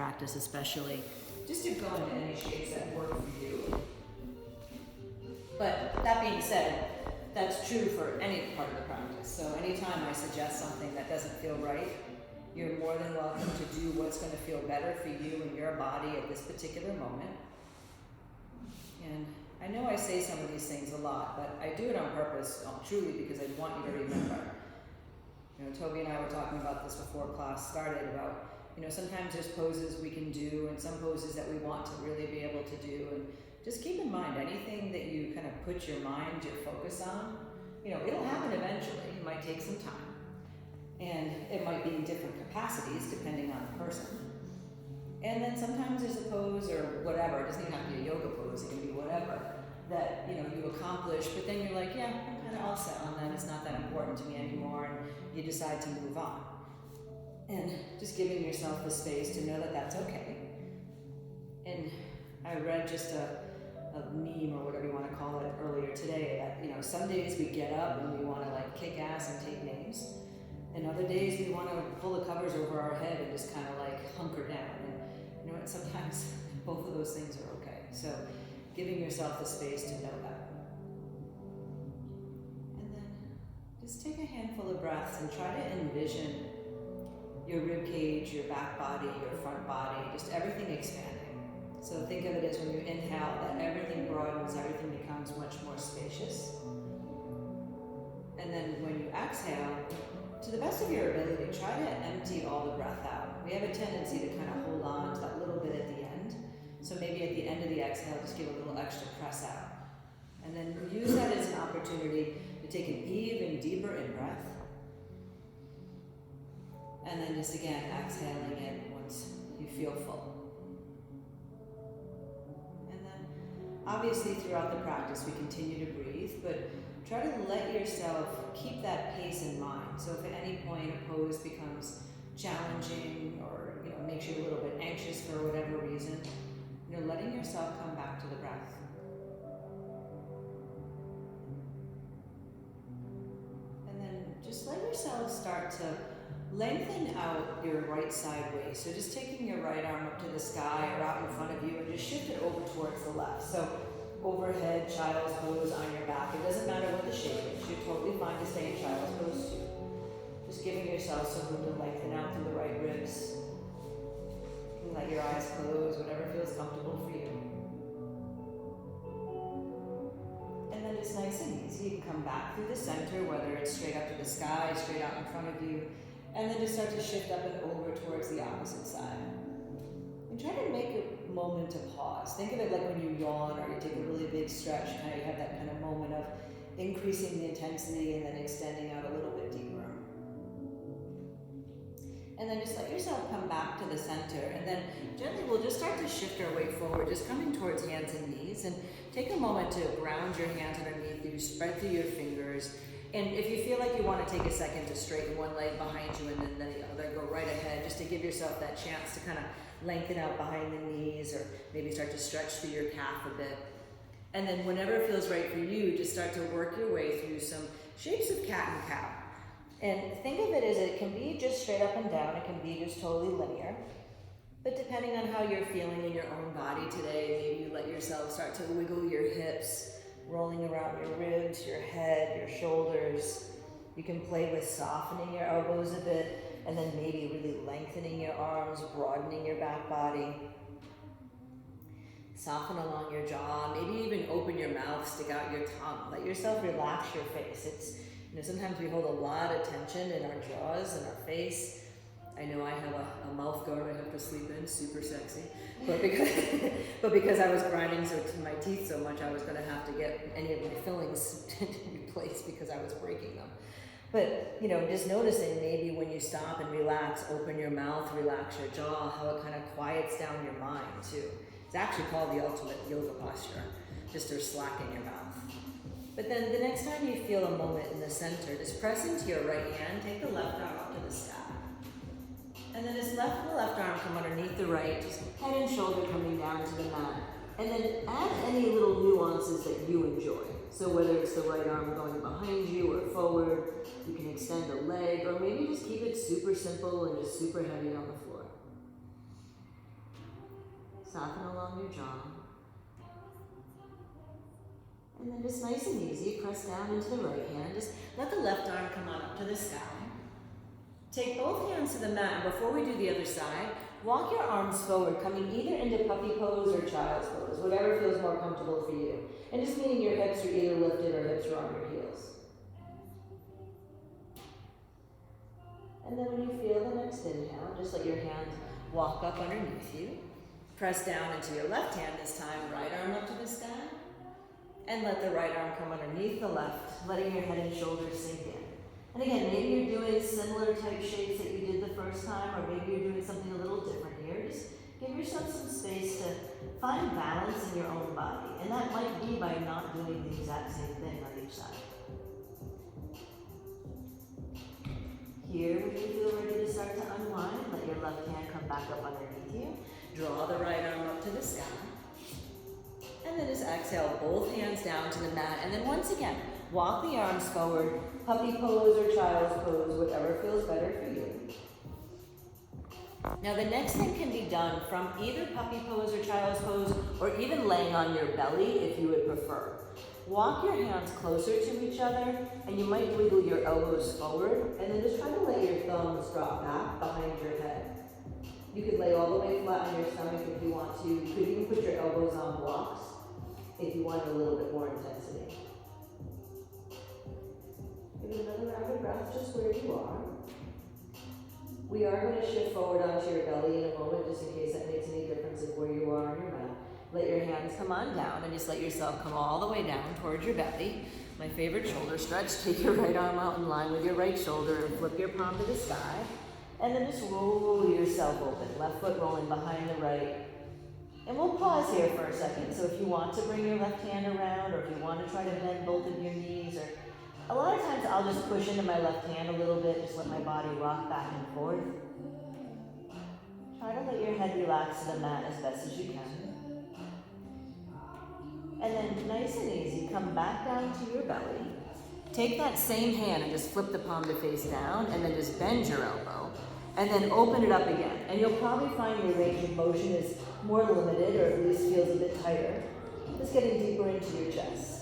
practice especially, just to go into any shapes that work for you. But that being said, that's true for any part of the practice. So anytime I suggest something that doesn't feel right, you're more than welcome to do what's going to feel better for you and your body at this particular moment. And I know I say some of these things a lot, but I do it on purpose, truly, because I want you to remember. You know, Toby and I were talking about this before class started about, you know, sometimes there's poses we can do and some poses that we want to really be able to do. And just keep in mind, anything that you kind of put your mind, your focus on, you know, it'll happen eventually. It might take some time. And it might be in different capacities depending on the person. And then sometimes there's a pose or whatever, it doesn't even have to be a yoga pose, it can be whatever, that, you know, you accomplish, but then you're like, yeah, I'm kind of all set on that, it's not that important to me anymore, and you decide to move on. And just giving yourself the space to know that that's okay. And I read just a meme or whatever you want to call it earlier today, that, you know, some days we get up and we want to like kick ass and take names, and other days we want to pull the covers over our head and just kind of like hunker down. And you know what, sometimes both of those things are okay. So giving yourself the space to know that. And then just take a handful of breaths and try to envision your rib cage, your back body, your front body, just everything expanding. So think of it as when you inhale, that everything broadens, everything becomes much more spacious. And then when you exhale, to the best of your ability, try to empty all the breath out. We have a tendency to kind of hold on to that little bit at the end. So maybe at the end of the exhale, just give a little extra press out. And then use that as an opportunity to take an even deeper in-breath. And then just again, exhaling in once you feel full. And then obviously throughout the practice, we continue to breathe, but try to let yourself keep that pace in mind. So if at any point a pose becomes challenging or, you know, makes you a little bit anxious for whatever reason, you know, letting yourself come back to the breath. And then just let yourself start to lengthen out your right side waist. So just taking your right arm up to the sky or out in front of you and just shift it over towards the left. So overhead, child's pose on your back. It doesn't matter what the shape is. You're totally fine to stay in child's pose too. Just giving yourself some room to lengthen out through the right ribs. You can let your eyes close, whatever feels comfortable for you. And then it's nice and easy. You can come back through the center, whether it's straight up to the sky, straight out in front of you, and then just start to shift up and over towards the opposite side. And try to make a moment to pause. Think of it like when you yawn or you take a really big stretch, kind of you have that kind of moment of increasing the intensity and then extending out a little bit deeper. And then just let yourself come back to the center, and then gently we'll just start to shift our weight forward, just coming towards hands and knees, and take a moment to ground your hands underneath you, spread through your fingers. And if you feel like you want to take a second to straighten one leg behind you and then the other, go right ahead, just to give yourself that chance to kind of lengthen out behind the knees, or maybe start to stretch through your calf a bit. And then whenever it feels right for you, just start to work your way through some shapes of cat and cow. And think of it as it can be just straight up and down, it can be just totally linear. But depending on how you're feeling in your own body today, maybe you let yourself start to wiggle your hips, rolling around your ribs, your head, your shoulders. You can play with softening your elbows a bit, and then maybe really lengthening your arms, broadening your back body. Soften along your jaw, maybe even open your mouth, stick out your tongue. Let yourself relax your face. It's, you know, sometimes we hold a lot of tension in our jaws and our face. I know I have a mouth guard I have to sleep in, super sexy. But because I was grinding my teeth so much, I was going to have to get any of my fillings replaced because I was breaking them. But, you know, just noticing maybe when you stop and relax, open your mouth, relax your jaw, how it kind of quiets down your mind too. It's actually called the ultimate yoga posture, just to slacken your mouth. But then the next time you feel a moment in the center, just press into your right hand, take the left arm up to the sky. And then just let the left arm come underneath the right, just head and shoulder coming down to the mat. And then add any little nuances that you enjoy. So whether it's the right arm going behind you or forward, you can extend a leg, or maybe just keep it super simple and just super heavy on the floor. Soften along your jaw. And then just nice and easy, press down into the right hand. Just let the left arm come on up to the sky. Take both hands to the mat, and before we do the other side, walk your arms forward, coming either into puppy pose or child's pose, whatever feels more comfortable for you. And just meaning your hips are either lifted or hips are on your heels. And then when you feel the next inhale, just let your hands walk up underneath you. Press down into your left hand this time, right arm up to the sky. And let the right arm come underneath the left, letting your head and shoulders sink in. And again, maybe you're doing similar type shapes that you did the first time, or maybe you're doing something a little different here. Just give yourself some space to find balance in your own body. And that might be by not doing the exact same thing on each side. Here, when you feel ready to start to unwind, let your left hand come back up underneath you. Draw the right arm up to the sky. And then just exhale, both hands down to the mat. And then once again, walk the arms forward, puppy pose or child's pose, whatever feels better for you. Now the next thing can be done from either puppy pose or child's pose, or even laying on your belly if you would prefer. Walk your hands closer to each other, and you might wiggle your elbows forward, and then just try to let your thumbs drop back behind your head. You could lay all the way flat on your stomach if you want to. You could even put your elbows on blocks if you want a little bit more intensity. Give it another round of breath just where you are. We are going to shift forward onto your belly in a moment, just in case that makes any difference of where you are on your mat. Let your hands come on down and just let yourself come all the way down towards your belly. My favorite shoulder stretch. Take your right arm out in line with your right shoulder and flip your palm to the sky. And then just roll yourself open. Left foot rolling behind the right. And we'll pause here for a second. So if you want to bring your left hand around, or if you want to try to bend both of your knees, or a lot of times I'll just push into my left hand a little bit, just let my body rock back and forth. Try to let your head relax to the mat as best as you can. And then nice and easy, come back down to your belly. Take that same hand and just flip the palm to face down, and then just bend your elbow. And then open it up again. And you'll probably find your range of motion is more limited, or at least feels a bit tighter. Just getting deeper into your chest.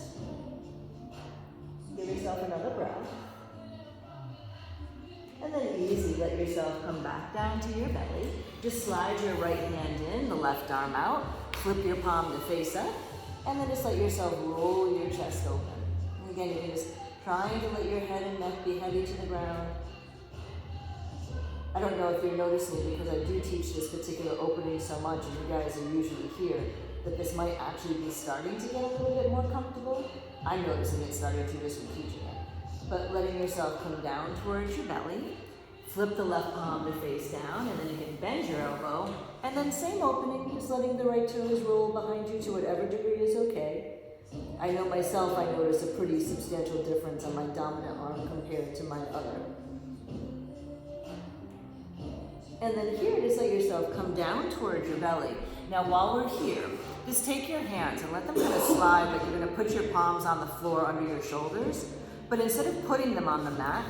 Give yourself another breath. And then easy, let yourself come back down to your belly. Just slide your right hand in, the left arm out. Flip your palm to face up. And then just let yourself roll your chest open. And again, you're just trying to let your head and neck be heavy to the ground. I don't know if you're noticing it, because I do teach this particular opening so much, and you guys are usually here, that this might actually be starting to get a little bit more comfortable. I'm noticing it starting to just from teaching it. But letting yourself come down towards your belly, flip the left palm to face down, and then you can bend your elbow, and then same opening, just letting the right toes roll behind you to whatever degree is okay. I know myself, I notice a pretty substantial difference on my dominant arm compared to my other. And then here, just let yourself come down towards your belly. Now while we're here, just take your hands and let them kind of slide, like you're gonna put your palms on the floor under your shoulders. But instead of putting them on the mat,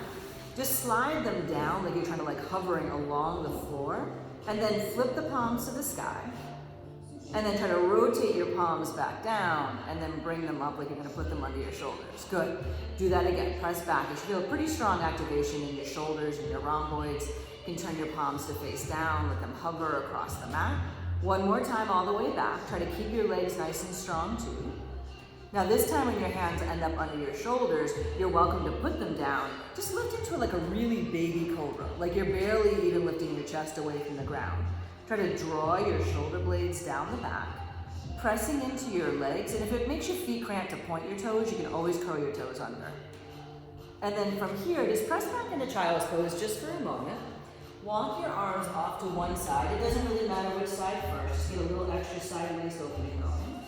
just slide them down like you're trying to like hovering along the floor, and then flip the palms to the sky. And then try to rotate your palms back down, and then bring them up like you're gonna put them under your shoulders. Good. Do that again. Press back. You should feel a pretty strong activation in your shoulders and your rhomboids. You can turn your palms to face down, let them hover across the mat. One more time all the way back. Try to keep your legs nice and strong too. Now this time when your hands end up under your shoulders, you're welcome to put them down. Just lift into like a really baby cobra, like you're barely even lifting your chest away from the ground. Try to draw your shoulder blades down the back, pressing into your legs, and if it makes your feet cramp to point your toes, you can always curl your toes under. And then from here, just press back into child's pose just for a moment. Walk your arms off to one side. It doesn't really matter which side first. Just get a little extra sideways opening going.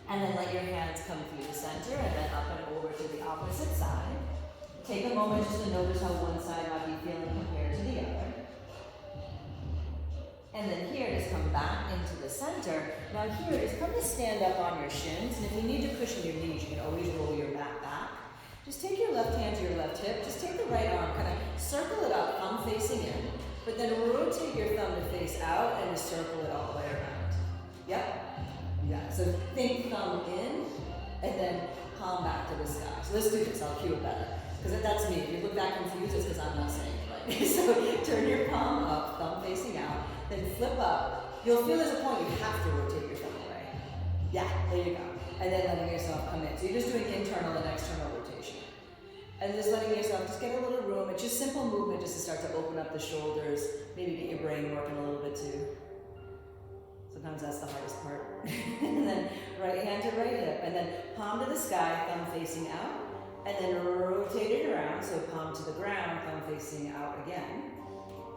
And then let your hands come through the center and then up and over to the opposite side. Take a moment just to notice how one side might be feeling compared to the other. And then here, just come back into the center. Now here, just come to stand up on your shins. And if you need to cushion your knees, you can always roll your mat back. Just take your left hand to your left hip. Just take the right arm, kind of circle it up, thumb facing in. But then rotate your thumb to face out and just circle it all the way So think thumb in, and then palm back to the sky. So let's do this, I'll cue it better. Because that's me, if you look that confused, it's because I'm not saying it right. So turn your palm up, thumb facing out, then flip up. You'll feel there's a point you have to rotate your thumb away. Yeah, there you go. And then letting yourself come in. So you're just doing internal and external rotation. And just letting yourself just get a little room. It's just simple movement just to start to open up the shoulders, maybe get your brain working a little bit too. Sometimes that's the hardest part. And then right hand to right hip, and then palm to the sky, thumb facing out, and then rotate it around, so palm to the ground, thumb facing out again,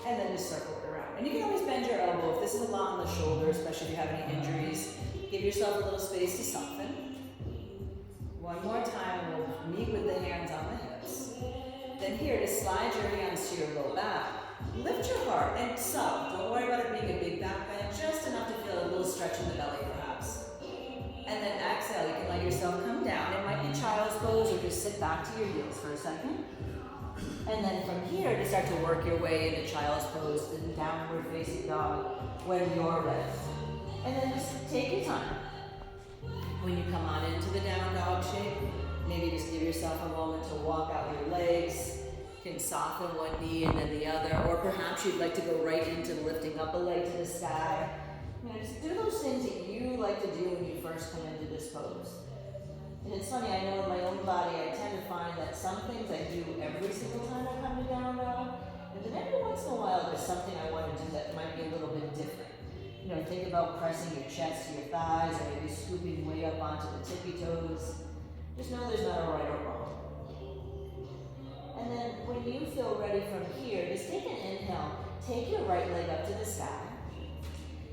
and then just circle it around. And you can always bend your elbow. If this is a lot on the shoulder, especially if you have any injuries, give yourself a little space to soften. One more time, we'll meet with the hands on the hips. Then here, to slide your hands to your low back. Lift your heart and suck. Don't worry about it being a big back bend, just enough to feel a little stretch in the belly perhaps. And then exhale, you can let yourself come down. It might be child's pose or just sit back to your heels for a second. And then from here, to start to work your way into child's pose and downward facing dog when you're ready. And then just take your time. When you come on into the down dog shape, maybe just give yourself a moment to walk out your legs. You can soften one knee and then the other, or perhaps you'd like to go right into lifting up a leg to the sky. Just do those things that you like to do when you first come into this pose. And it's funny, I know in my own body, I tend to find that some things I do every single time I come to down dog, and then every once in a while there's something I want to do that might be a little bit different. Think about pressing your chest to your thighs, or maybe scooping way up onto the tippy toes. Just know there's not a right or wrong. And then when you feel ready from here, just take an inhale, take your right leg up to the sky.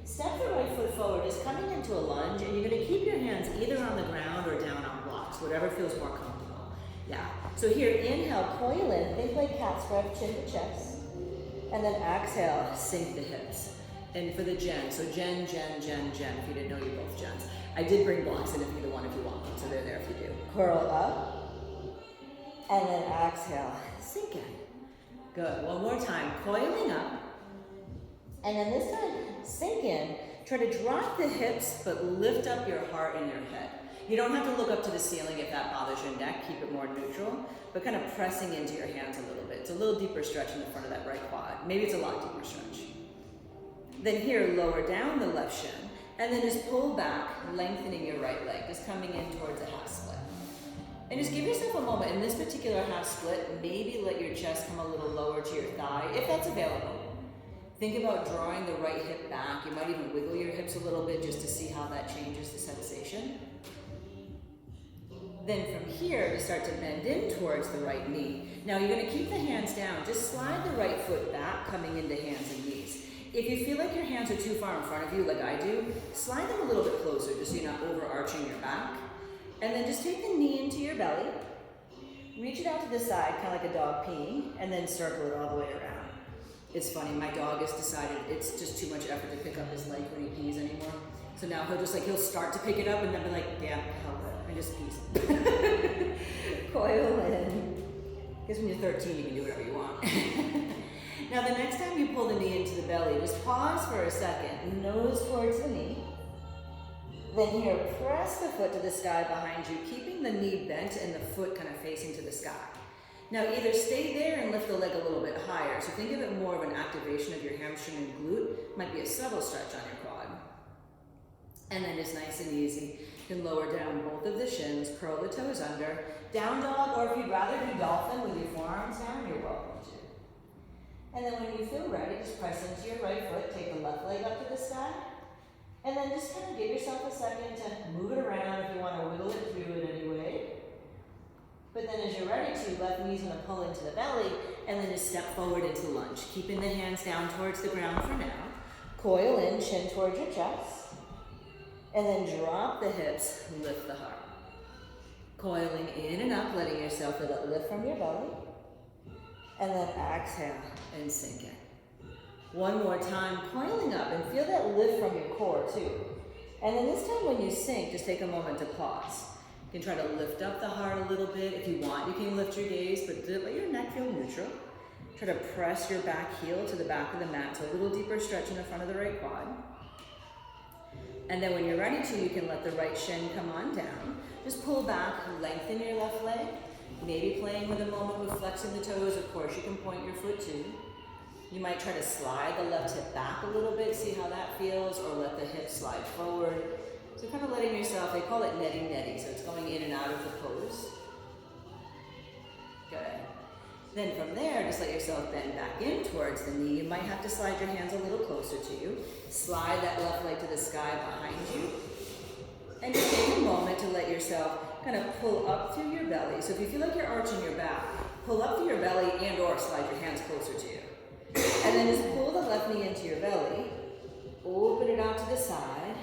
Step the right foot forward, just coming into a lunge, and you're going to keep your hands either on the ground or down on blocks, whatever feels more comfortable. Yeah. So here, inhale, coil in, think like cat scratch, chin to chest. And then exhale, sink the hips. And for the Jen, so Jen, if you didn't know you're both Jens. I did bring blocks in if either one if you want them, so they're there if you do. Curl up, and then exhale, sink in. Good, one more time, coiling up. And then this time, sink in. Try to drop the hips, but lift up your heart and your head. You don't have to look up to the ceiling if that bothers your neck. Keep it more neutral, but kind of pressing into your hands a little bit. It's a little deeper stretch in the front of that right quad. Maybe it's a lot deeper stretch. Then here, lower down the left shin, and then just pull back, lengthening your right leg, just coming in towards a half split. And just give yourself a moment. In this particular half split, maybe let your chest come a little lower to your thigh, if that's available. Think about drawing the right hip back. You might even wiggle your hips a little bit just to see how that changes the sensation. Then from here, to start to bend in towards the right knee. Now you're going to keep the hands down. Just slide the right foot back, coming into hands and knees. If you feel like your hands are too far in front of you, like I do, slide them a little bit closer, just so you're not overarching your back. And then just take the knee into your belly, reach it out to the side, kind of like a dog peeing, and then circle it all the way around. It's funny, my dog has decided it's just too much effort to pick up his leg when he pees anymore. So now he'll start to pick it up and then be like, damn, hell it, and just pees. Coil in. Because when you're 13, you can do whatever you want. Now the next time you pull the knee into the belly, just pause for a second, nose towards the knee. Then here, press the foot to the sky behind you, keeping the knee bent and the foot kind of facing to the sky. Now either stay there and lift the leg a little bit higher. So think of it more of an activation of your hamstring and glute. Might be a subtle stretch on your quad. And then just nice and easy, you can lower down both of the shins, curl the toes under, down dog, or if you'd rather do dolphin with your forearms down, you're welcome to. And then when you feel ready, just press into your right foot, take the left leg up to the sky, and then just kind of give yourself a second to move it around if you want to wiggle it through in any way. But then as you're ready to, left knee's going to pull into the belly, and then just step forward into lunge, keeping the hands down towards the ground for now. Coil in, chin towards your chest, and then drop the hips, lift the heart. Coiling in and up, letting yourself feel that lift from your belly. And then exhale and sink in. One more time, coiling up, and feel that lift from your core too. And then this time when you sink, just take a moment to pause. You can try to lift up the heart a little bit. If you want, you can lift your gaze, but let your neck feel neutral. Try to press your back heel to the back of the mat, so a little deeper stretch in the front of the right quad. And then when you're ready to, you can let the right shin come on down. Just pull back, lengthen your left leg. Maybe playing with a moment with flexing the toes. Of course, you can point your foot too. You might try to slide the left hip back a little bit, see how that feels, or let the hip slide forward. So kind of letting yourself, they call it netty, so it's going in and out of the pose. Good. Then from there, just let yourself bend back in towards the knee. You might have to slide your hands a little closer to you. Slide that left leg to the sky behind you. And just take a moment to let yourself kind of pull up through your belly. So if you feel like you're arching your back, pull up through your belly and or slide your hands closer to you. And then just pull the left knee into your belly. Open it out to the side,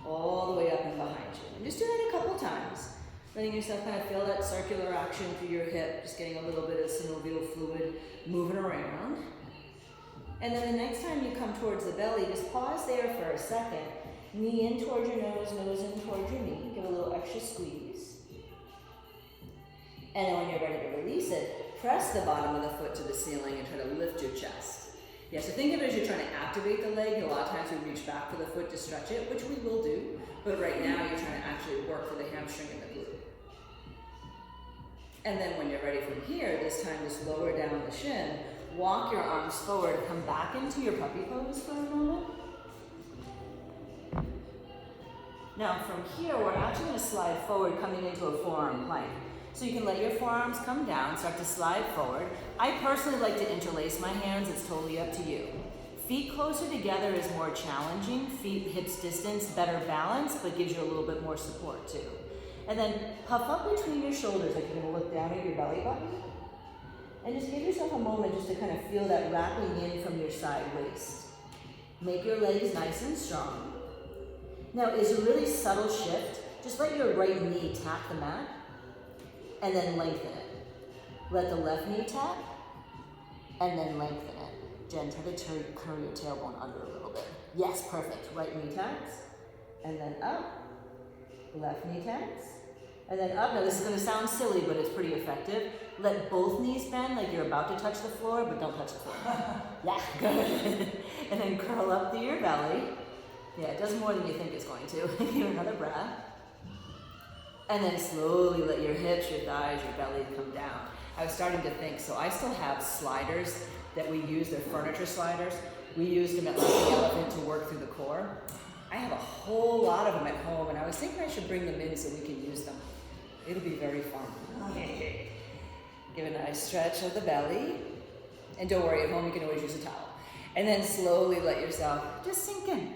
all the way up and behind you. And just do that a couple times. Letting yourself kind of feel that circular action through your hip, just getting a little bit of synovial fluid moving around. And then the next time you come towards the belly, just pause there for a second. Knee in towards your nose in towards your knee. Give a little extra squeeze. And then when you're ready to release it, press the bottom of the foot to the ceiling and try to lift your chest. Yeah, so think of it as you're trying to activate the leg. A lot of times we reach back for the foot to stretch it, which we will do. But right now you're trying to actually work for the hamstring and the glute. And then when you're ready from here, this time just lower down the shin, walk your arms forward, come back into your puppy pose for a moment. Now from here, we're actually going to slide forward, coming into a forearm plank. So you can let your forearms come down, start to slide forward. I personally like to interlace my hands, it's totally up to you. Feet closer together is more challenging. Feet, hips distance, better balance, but gives you a little bit more support too. And then puff up between your shoulders, like you're gonna look down at your belly button. And just give yourself a moment just to kind of feel that wrapping in from your side waist. Make your legs nice and strong. Now it's a really subtle shift. Just let your right knee tap the mat and then lengthen it. Let the left knee tap and then lengthen it. Jen, try to curl your tailbone under a little bit. Yes, perfect. Right knee taps and then up. Left knee taps and then up. Now this is going to sound silly, but it's pretty effective. Let both knees bend like you're about to touch the floor, but don't touch the floor. Yeah, good. And then curl up through your belly. Yeah, it does more than you think it's going to. Give another breath. And then slowly let your hips, your thighs, your belly come down. I was starting to think, so I still have sliders that we use. They're furniture sliders. We used them at Lucky Elephant to work through the core. I have a whole lot of them at home, and I was thinking I should bring them in so we can use them. It'll be very fun. Give a nice stretch of the belly. And don't worry, at home you can always use a towel. And then slowly let yourself just sink in.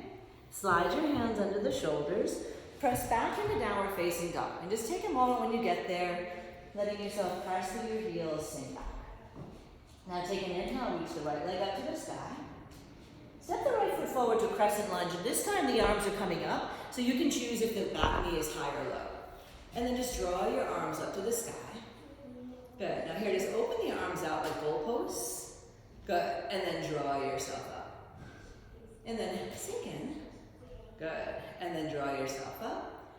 Slide your hands under the shoulders. Press back into downward facing dog. And just take a moment when you get there, letting yourself press through your heels, sink back. Now take an inhale, reach the right leg up to the sky. Step the right foot forward to crescent lunge. And this time the arms are coming up, so you can choose if the back knee is high or low. And then just draw your arms up to the sky. Good. Now here, just open the arms out like goalposts. Good. And then draw yourself up. And then sink in. Good. And then draw yourself up.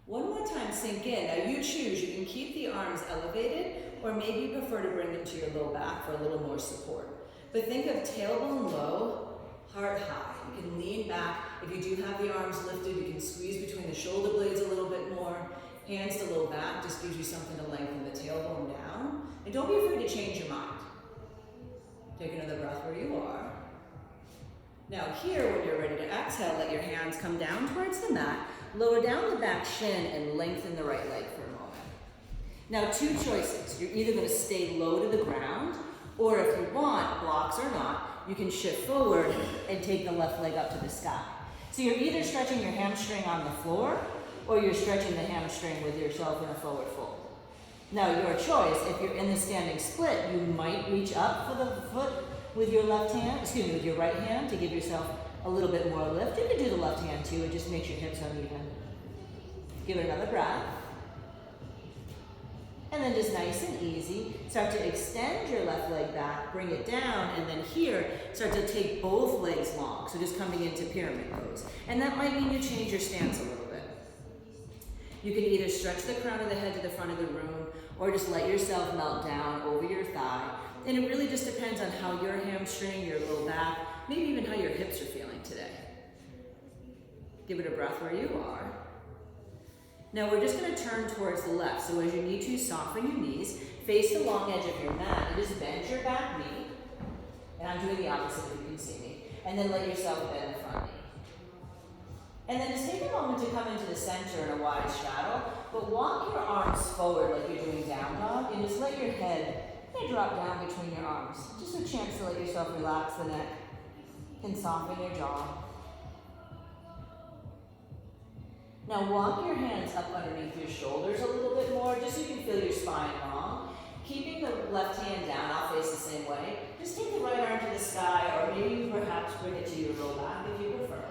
One more time, sink in. Now you choose. You can keep the arms elevated, or maybe you prefer to bring them to your low back for a little more support. But think of tailbone low, heart high. You can lean back. If you do have the arms lifted, you can squeeze between the shoulder blades a little bit more. Hands to low back just gives you something to lengthen the tailbone down. And don't be afraid to change your mind. Take another breath where you are. Now here, when you're ready to exhale, let your hands come down towards the mat, lower down the back shin, and lengthen the right leg for a moment. Now two choices. You're either going to stay low to the ground, or if you want, blocks or not, you can shift forward and take the left leg up to the sky. So you're either stretching your hamstring on the floor, or you're stretching the hamstring with yourself in a forward fold. Now your choice, if you're in the standing split, you might reach up for the foot with your left hand, with your right hand to give yourself a little bit more lift. You can do the left hand too, it just makes your hips uneven. Give it another breath. And then just nice and easy, start to extend your left leg back, bring it down, and then here, start to take both legs long. So just coming into pyramid pose. And that might mean you change your stance a little bit. You can either stretch the crown of the head to the front of the room, or just let yourself melt down over your thigh. And it really just depends on how your hamstring, your low back, maybe even how your hips are feeling today. Give it a breath where you are. Now we're just going to turn towards the left. So as you need to, soften your knees, face the long edge of your mat, and just bend your back knee. And I'm doing the opposite if you can see me. And then let yourself bend the front knee. And then just take a moment to come into the center in a wide straddle, but walk your arms forward like you're doing down dog, and just let your head drop down between your arms. Just a chance to let yourself relax the neck and soften your jaw. Now walk your hands up underneath your shoulders a little bit more, just so you can feel your spine long. Keeping the left hand down, I'll face the same way. Just take the right arm to the sky, or maybe perhaps bring it to your low back if you prefer.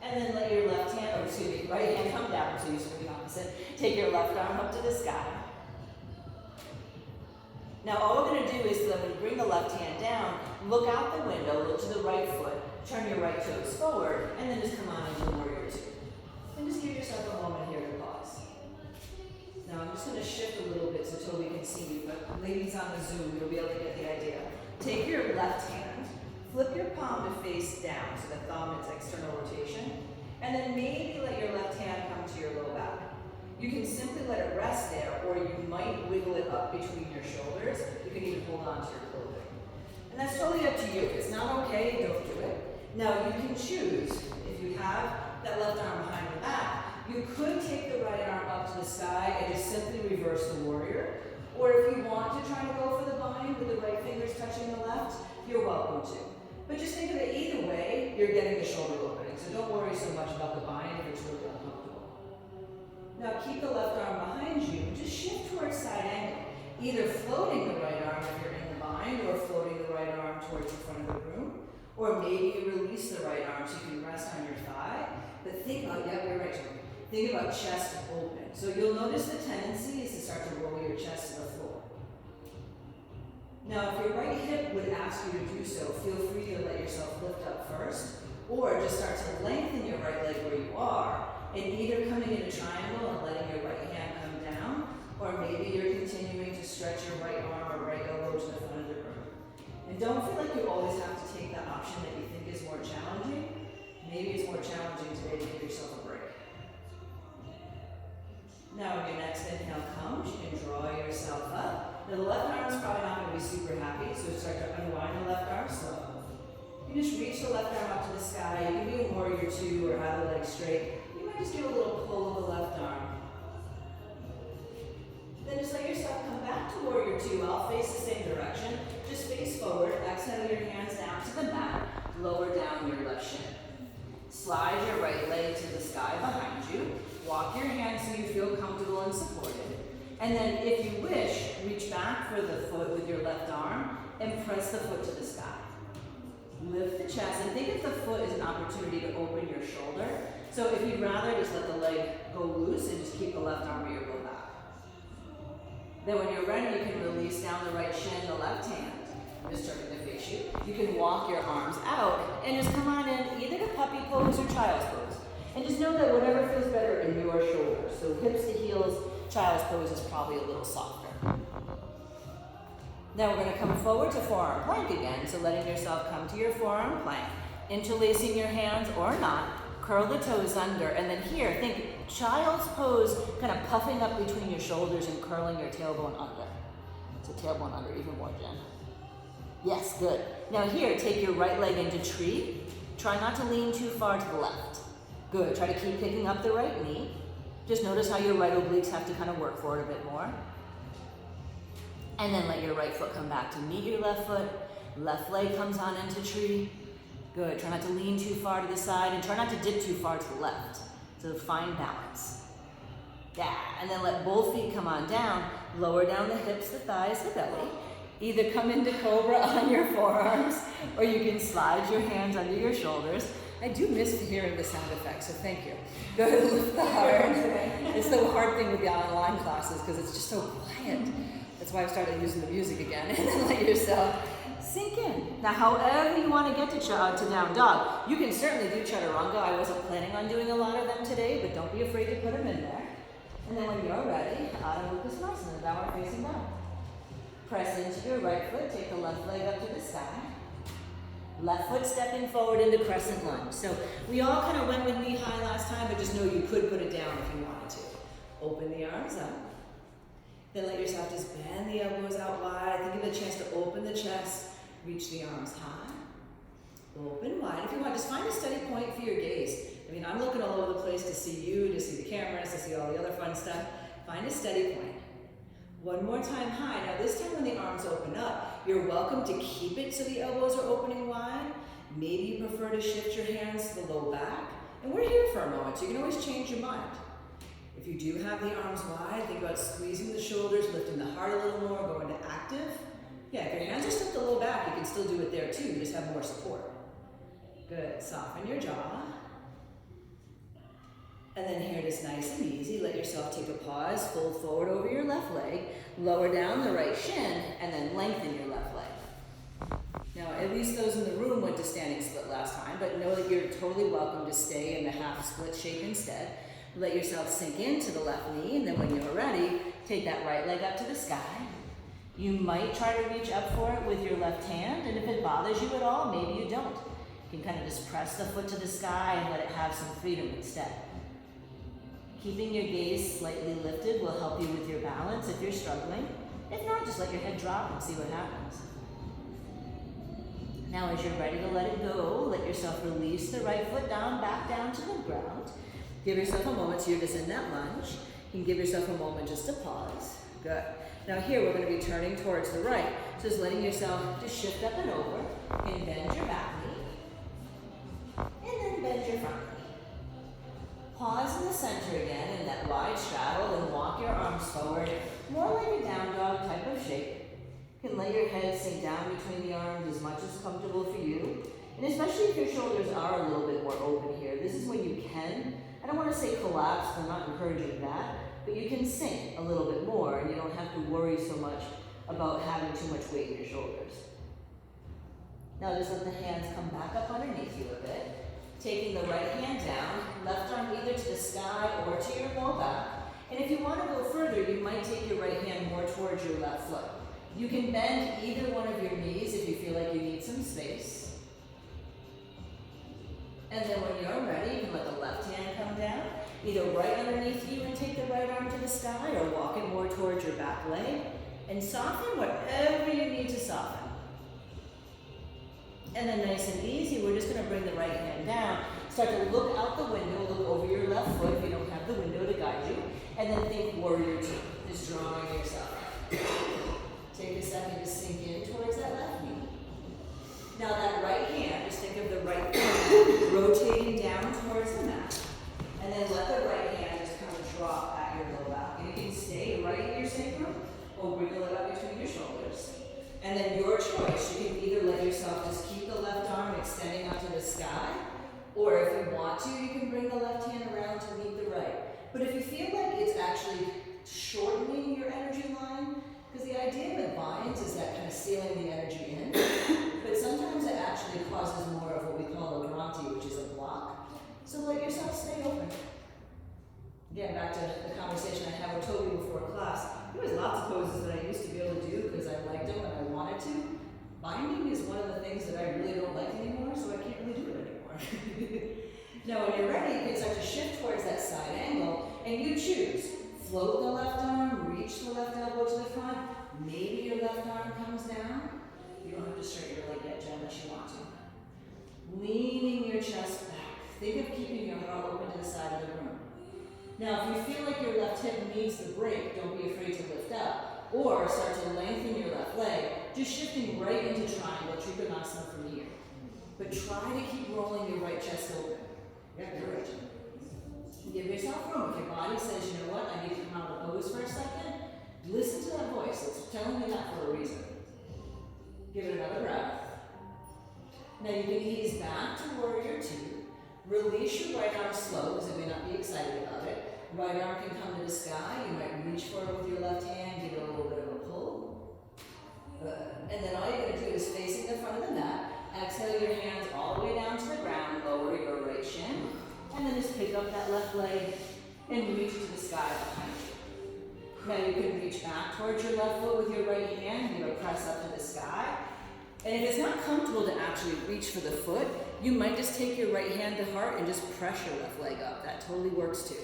And then let your left hand, right hand come down, so you swing the opposite. Take your left arm up to the sky. Now all we're going to do is when we bring the left hand down, look out the window, look to the right foot, turn your right toes forward, and then just come on into warrior two. And just give yourself a moment here to pause. Now I'm just going to shift a little bit so Toby can see you, but ladies on the Zoom, you'll be able to get the idea. Take your left hand, flip your palm to face down, so the thumb is external rotation, and then maybe let your left hand come to your low back. You can simply let it rest there, or you might wiggle it up between your shoulders. You can even hold on to your clothing. And that's totally up to you. If it's not okay, don't do it. Now you can choose, if you have that left arm behind the back, you could take the right arm up to the sky and just simply reverse the warrior. Or if you want to try to go for the bind with the right fingers touching the left, you're welcome to. But just think of it either way, you're getting the shoulder opening. So don't worry so much about the bind if it's really uncomfortable. Now keep the left arm behind you, just shift towards side angle. Either floating the right arm if you're in the bind, or floating the right arm towards the front of the room. Or maybe you release the right arm so you can rest on your thigh. But think about, you're right, Toby. Think about chest open. So you'll notice the tendency is to start to roll your chest to the floor. Now if your right hip would ask you to do so, feel free to let yourself lift up first, or just start to lengthen your right leg where you are, and either coming in a triangle and letting your right hand come down, or maybe you're continuing to stretch your right arm or right elbow to the front of the room. And don't feel like you always have to take the option that you think is more challenging. Maybe it's more challenging today to give yourself a break. Now when your next inhale comes, you can draw yourself up. Now the left arm is probably not going to be super happy, so start to unwind the left arm slow. You just reach the left arm up to the sky. You can do a warrior two or have the legs straight. Just give a little pull of the left arm. Then just let yourself come back to warrior two. I'll face the same direction. Just face forward. Exhale your hands down to the mat. Lower down your left shin. Slide your right leg to the sky behind you. Walk your hands so you feel comfortable and supported. And then if you wish, reach back for the foot with your left arm and press the foot to the sky. Lift the chest and think of the foot as an opportunity to open your shoulder. So if you'd rather, just let the leg go loose and just keep the left arm or your low back. Then when you're ready, you can release down the right shin, the left hand. I'm just turning to face you. You can walk your arms out and just come on in either to puppy pose or child's pose. And just know that whatever feels better in your shoulders. So hips to heels, child's pose is probably a little softer. Now we're going to come forward to forearm plank again. So letting yourself come to your forearm plank, interlacing your hands or not, curl the toes under, and then here, think child's pose, kind of puffing up between your shoulders and curling your tailbone under. So tailbone under even more, Jen. Yes, good. Now here, take your right leg into tree. Try not to lean too far to the left. Good, try to keep picking up the right knee. Just notice how your right obliques have to kind of work for it a bit more. And then let your right foot come back to meet your left foot. Left leg comes on into tree. Good, try not to lean too far to the side and try not to dip too far to the left. So find balance. Yeah, and then let both feet come on down. Lower down the hips, the thighs, the belly. Either come into cobra on your forearms or you can slide your hands under your shoulders. I do miss hearing the sound effects, so thank you. Good, lift the heart. It's the hard thing with the online classes because it's just so quiet. That's why I started using the music again. And then let yourself sink in. Now, however you want to get to down dog, you can certainly do chaturanga. I wasn't planning on doing a lot of them today, but don't be afraid to put them in there. And then when you're ready, Adho Mukha Svanasana, downward facing dog. Press into your right foot, take the left leg up to the sky. Left foot stepping forward into crescent lunge. So we all kind of went with knee high last time, but just know you could put it down if you wanted to. Open the arms up. Then let yourself just bend the elbows out wide. Think of the chance to open the chest, reach the arms high. Open wide. If you want, just find a steady point for your gaze. I mean, I'm looking all over the place to see you, to see the cameras, to see all the other fun stuff. Find a steady point. One more time high. Now this time when the arms open up, you're welcome to keep it so the elbows are opening wide. Maybe you prefer to shift your hands to the low back. And we're here for a moment, so you can always change your mind. If you do have the arms wide, think about squeezing the shoulders, lifting the heart a little more, going to active. Yeah, if your hands are still to the low back, you can still do it there too. You just have more support. Good. Soften your jaw. And then here it is nice and easy. Let yourself take a pause, fold forward over your left leg, lower down the right shin, and then lengthen your left leg. Now, at least those in the room went to standing split last time, but know that you're totally welcome to stay in the half split shape instead. Let yourself sink into the left knee, and then when you're ready, take that right leg up to the sky. You might try to reach up for it with your left hand, and if it bothers you at all, maybe you don't. You can kind of just press the foot to the sky and let it have some freedom instead. Keeping your gaze slightly lifted will help you with your balance if you're struggling. If not, just let your head drop and see what happens. Now as you're ready to let it go, let yourself release the right foot down, back down to the ground. Give yourself a moment, so you're just in that lunge. You can give yourself a moment just to pause. Good. Now here we're going to be turning towards the right. So just letting yourself just shift up and over. And bend your back knee. And then bend your front knee. Pause in the center again in that wide straddle and walk your arms forward, more like a down dog type of shape. You can let your head sink down between the arms as much as comfortable for you. And especially if your shoulders are a little bit more open here, this is when you can, I don't want to say collapse, I'm not encouraging that, but you can sink a little bit more and you don't have to worry so much about having too much weight in your shoulders. Now just let the hands come back up underneath you a bit. Taking the right hand down, left arm either to the sky or to your low back. And if you want to go further, you might take your right hand more towards your left foot. You can bend either one of your knees if you feel like you need some space. And then when you're ready, you can let the left hand come down, either right underneath you and take the right arm to the sky, or walk it more towards your back leg. And soften whatever you need to soften. And then nice and easy, we're just going to bring the right hand down. Start to look out the window, look over your left foot if you don't have the window to guide you. And then think warrior two, just drawing yourself up. Take a second to sink in towards that left knee. Now that right hand, just think of the right hand rotating down towards the mat. And then let the right hand just kind of drop at your low back. And you can stay right in your sacrum or wiggle it up between your shoulders. And then your choice, you can either let yourself just keep the left arm extending up to the sky, or if you want to, you can bring the left hand around to meet the right. But if you feel like it's actually shortening your energy line, because the idea with binds is that kind of sealing the energy in, but sometimes it actually causes more of what we call a granti, which is a block. So let yourself stay open. Again, back to the conversation I had with Toby before class, there was lots of poses that I used to be able to do because I liked them and I wanted to. Binding is one of the things that I really don't like anymore, so I can't really do it anymore. Now when you're ready, you can start to shift towards that side angle, and you choose. Float the left arm, reach the left elbow to the front. Maybe your left arm comes down. You don't have to straighten your leg yet, Jen, unless you want to. Leaning your chest back. Think of keeping your heart open to the side of the room. Now, if you feel like your left hip needs the break, don't be afraid to lift up. Or start to lengthen your left leg, just shifting right into triangle Trikonasana from here. But try to keep rolling your right chest open. Yeah, you're right. Give yourself room. If your body says, you know what, I need to come out of the pose for a second, listen to that voice. It's telling you that for a reason. Give it another breath. Now you can ease back to warrior two. Release your right arm slow, because you may not be excited about it. Right arm can come to the sky. You might reach for it with your left hand, give it a little bit of a pull. And then all you're going to do is facing the front of the mat. Exhale your hands all the way down to the ground, lower your right shin. And then just pick up that left leg and reach to the sky behind you. Now you can reach back towards your left foot with your right hand. You're going to press up to the sky. And if it's not comfortable to actually reach for the foot, you might just take your right hand to heart and just press your left leg up. That totally works too.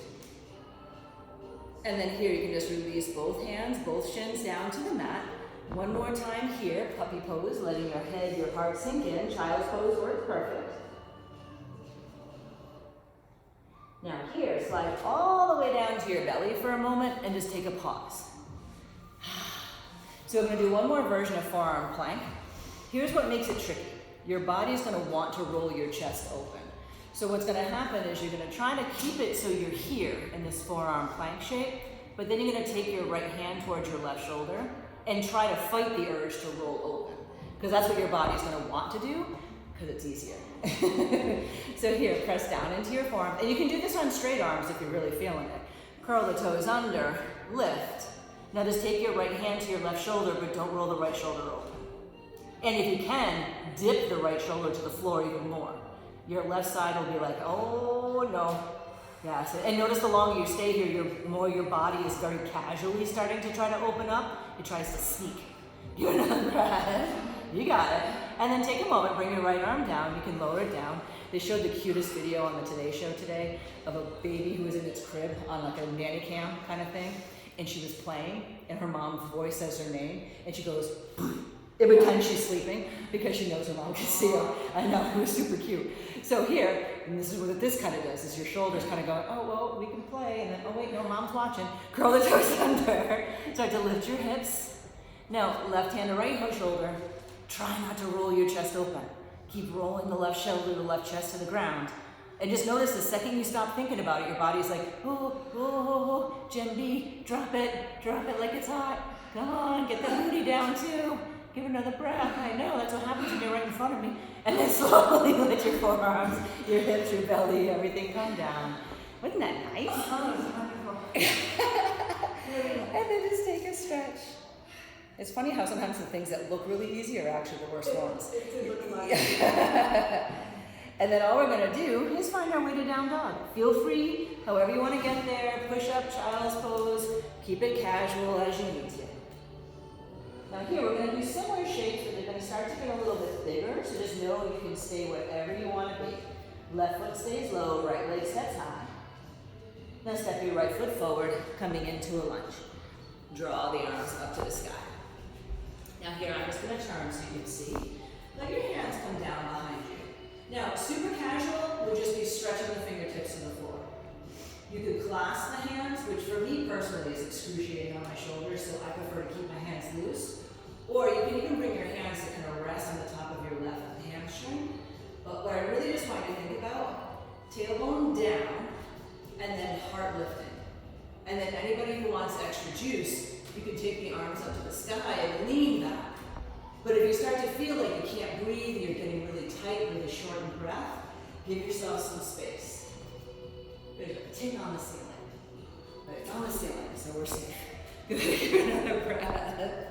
And then here you can just release both hands, both shins down to the mat. One more time here, puppy pose, letting your head, your heart sink in. Child's pose works perfect. Now here, slide all the way down to your belly for a moment and just take a pause. So I'm going to do one more version of forearm plank. Here's what makes it tricky. Your body's going to want to roll your chest open. So what's going to happen is you're going to try to keep it so you're here in this forearm plank shape, but then you're going to take your right hand towards your left shoulder and try to fight the urge to roll open. Because that's what your body's going to want to do, because it's easier. So here, press down into your forearm. And you can do this on straight arms if you're really feeling it. Curl the toes under, lift. Now just take your right hand to your left shoulder, but don't roll the right shoulder open. And if you can, dip the right shoulder to the floor even more. Your left side will be like, oh no. Yes, and notice the longer you stay here, the more your body is very casually starting to try to open up. It tries to sneak. Give another breath. You got it. And then take a moment, bring your right arm down. You can lower it down. They showed the cutest video on the Today Show today of a baby who was in its crib on like a nanny cam kind of thing. And she was playing, and her mom's voice says her name, and she goes, and pretend she's sleeping because she knows her mom can see her. I know, it was super cute. So here, and this is what this kind of does, is your shoulders kind of go, oh, well, we can play, and then, oh wait, no, mom's watching. Curl the toes under, start to lift your hips. Now, left hand to right shoulder, try not to roll your chest open. Keep rolling the left shoulder, the left chest to the ground. And just notice the second you stop thinking about it, your body's like, oh, oh, oh, Gen B, drop it like it's hot. Come on, get that booty down too. Give another breath. I know, that's what happens when you're right in front of me. And then slowly let your forearms, your hips, your belly, everything come down. Wasn't that nice? And then just take a stretch. It's funny how sometimes the things that look really easy are actually the worst ones. And then all we're gonna do is find our way to down dog. Feel free, however you wanna get there, push up, child's pose, keep it casual as you need to. Now here, we're gonna do similar shapes, but they're gonna start to get a little bit bigger, so just know you can stay wherever you wanna be. Left foot stays low, right leg steps high. Now step your right foot forward, coming into a lunge. Draw the arms up to the sky. Now here, I'm just gonna turn so you can see. Let your hands come down behind you. Now, super casual would just be stretching the fingertips to the floor. You could clasp the hands, which for me personally is excruciating on my shoulders, so I prefer to keep my hands loose. Or you can even bring your hands to kind of rest on the top of your left hamstring. But what I really just want you to think about, tailbone down, and then heart lifting. And then anybody who wants extra juice, you can take the arms up to the sky and lean back. But if you start to feel like you can't breathe, you're getting really tight with a shortened breath, give yourself some space. Take on the ceiling. But it's on the ceiling, so we're safe. Give another breath.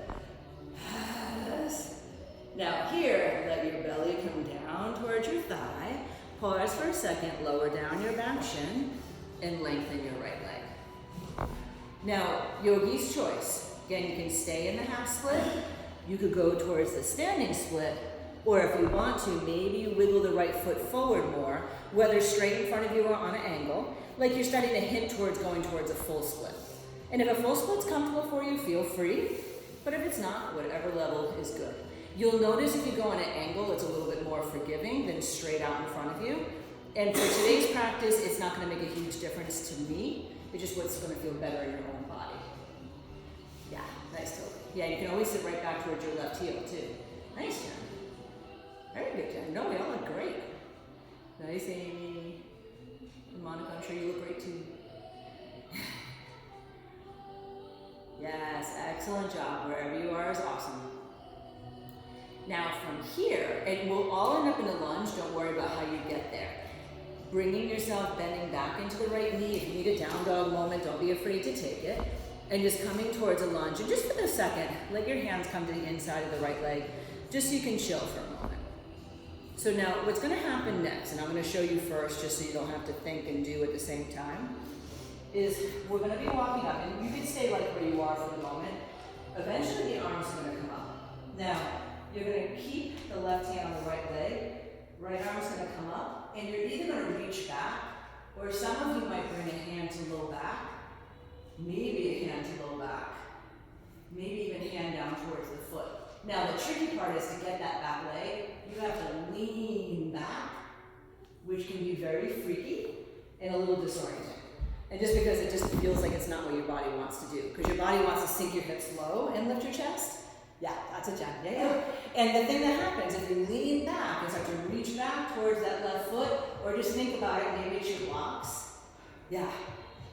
Now here, let your belly come down towards your thigh. Pause for a second, lower down your back shin, and lengthen your right leg. Now, yogi's choice. Again, you can stay in the half split. You could go towards the standing split, or if you want to, maybe you wiggle the right foot forward more, whether straight in front of you or on an angle, like you're starting to hint towards going towards a full split. And if a full split's comfortable for you, feel free, but if it's not, whatever level is good. You'll notice if you go on an angle, it's a little bit more forgiving than straight out in front of you. And for today's practice, it's not gonna make a huge difference to me, it's just what's gonna feel better in your own body. Yeah, nice tilt. Yeah, you can always sit right back towards your left heel too. Nice, Jen. Very good, Jen. No, we all look great. Nice, Amy. Monica, I'm sure you look great too. Yes, excellent job. Wherever you are is awesome. Now from here, and we'll all end up in a lunge, don't worry about how you get there. Bringing yourself, bending back into the right knee. If you need a down dog moment, don't be afraid to take it. And just coming towards a lunge, and just for a second, let your hands come to the inside of the right leg, just so you can chill for a moment. So now, what's gonna happen next, and I'm gonna show you first, just so you don't have to think and do at the same time, is we're gonna be walking up, and you can stay like where you are for the moment. Eventually the arms are gonna come up. Now, you're gonna keep the left hand on the right leg, right arm's gonna come up, and you're either gonna reach back, or some of you might bring a hand to low back, maybe a hand to low back, maybe even hand down towards the foot. Now the tricky part is to get that back leg, you have to lean back, which can be very freaky and a little disorienting. And just because it just feels like it's not what your body wants to do. Because your body wants to sink your hips low and lift your chest. Yeah, that's a jump. Yeah. And the thing that happens, if you lean back and start to reach back towards that left foot, or just think about it, maybe it's your blocks. Yeah.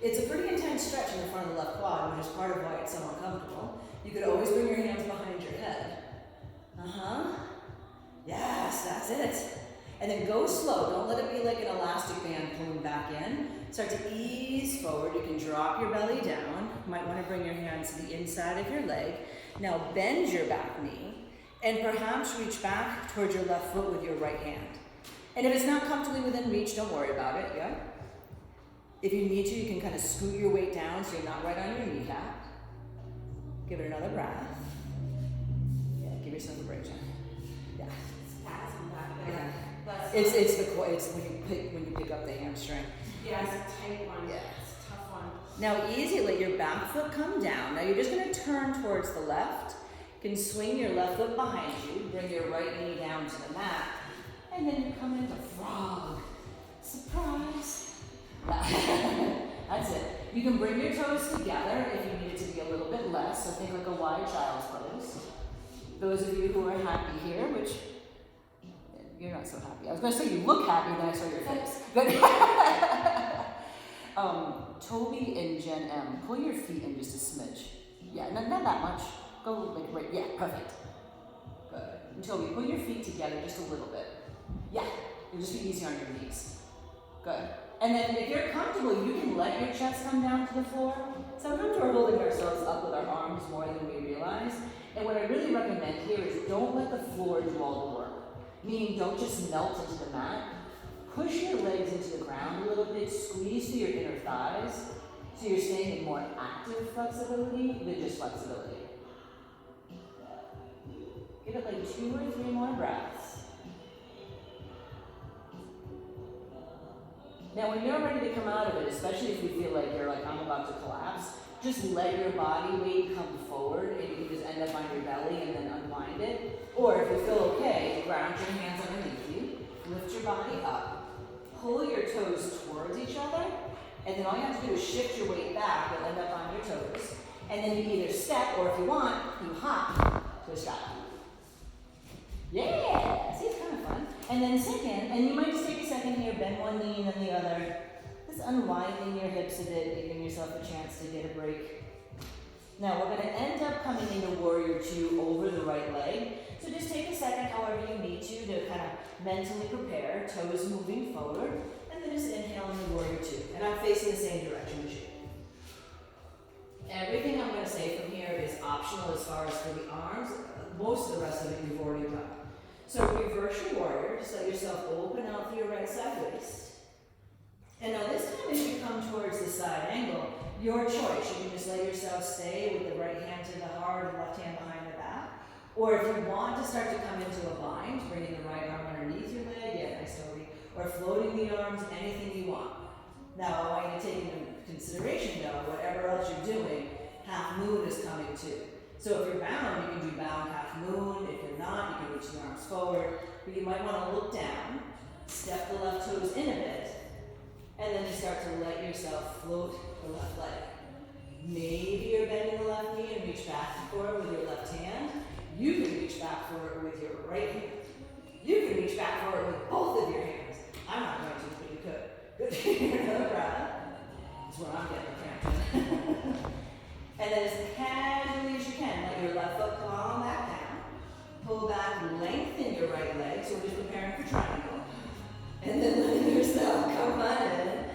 It's a pretty intense stretch in the front of the left quad, which is part of why it's so uncomfortable. You could always bring your hands behind your head. Yes, that's it. And then go slow. Don't let it be like an elastic band pulling back in. Start to ease forward. You can drop your belly down. You might want to bring your hands to the inside of your leg. Now bend your back knee and perhaps reach back towards your left foot with your right hand. And if it's not comfortably within reach, don't worry about it, yeah? If you need to, you can kind of scoot your weight down so you're not right on your kneecap. Give it another breath. Yeah, give yourself a break, Jen. Yeah. Yeah. It's when you pick up the hamstring. Yeah, it's a tight one. Yeah. It's a tough one. Now easy, let your back foot come down. Now you're just gonna turn towards the left. You can swing your left foot behind you, bring your right knee down to the mat, and then you come into frog. Surprise. That's it. You can bring your toes together if you need it to be a little bit less, so think like a wide child's pose. Those of you who are happy here, which you're not so happy. I was going to say you look happy, then I saw your face. But Toby and Jen M, pull your feet in just a smidge. Yeah, not that much. Go like right. Yeah, perfect. Good. And Toby, pull your feet together just a little bit. Yeah, it'll just be easy on your knees. Good. And then if you're comfortable, you can let your chest come down to the floor. Sometimes we're holding ourselves up with our arms more than we realize. And what I really recommend here is don't let the floor do all the work. Meaning don't just melt into the mat. Push your legs into the ground a little bit, squeeze through your inner thighs, so you're staying in more active flexibility than just flexibility. Give it like 2 or 3 more breaths. Now when you're ready to come out of it, especially if you feel like you're like, I'm about to collapse, just let your body weight come forward and you can just end up on your belly and then unwind it. Or if you feel okay, ground your hands underneath you, lift your body up, pull your toes towards each other, and then all you have to do is shift your weight back, you'll end up on your toes. And then you either step, or if you want, you hop to a stop. Yeah, see, it's kind of fun. And then second, and you might just take a second here, bend one knee and then the other. Just unwinding your hips a bit, giving yourself a chance to get a break. Now we're going to end up coming into Warrior 2 over the right leg. So just take a second, however you need to kind of mentally prepare, toes moving forward, and then just inhale into Warrior 2. And I'm facing the same direction as you. Everything I'm going to say from here is optional as far as for the arms. Most of the rest of it you've already done. So reverse your warrior, just let yourself open out through your right side waist. And now this time as you come towards the side angle, your choice. You can just let yourself stay with the right hand to the heart and left hand behind the back. Or if you want to start to come into a bind, bringing the right arm underneath your leg, yeah, nice Toby, or floating the arms, anything you want. Now I want you to take into consideration though, whatever else you're doing, half moon is coming too. So if you're bound, you can do bound half moon. If you're not, you can reach the arms forward. But you might want to look down, step the left toes in a bit, and then you start to let yourself float the left leg. Maybe you're bending the left knee and reach back for it with your left hand. You can reach back for it with your right hand. You can reach back for it with both of your hands. I'm not going to, but you could. Good. Another breath. That's where I'm getting the cramp. And then as casually as you can, let your left foot palm back down. Pull back, lengthen your right leg. So we're just preparing for triangle. And then letting yourself come on in.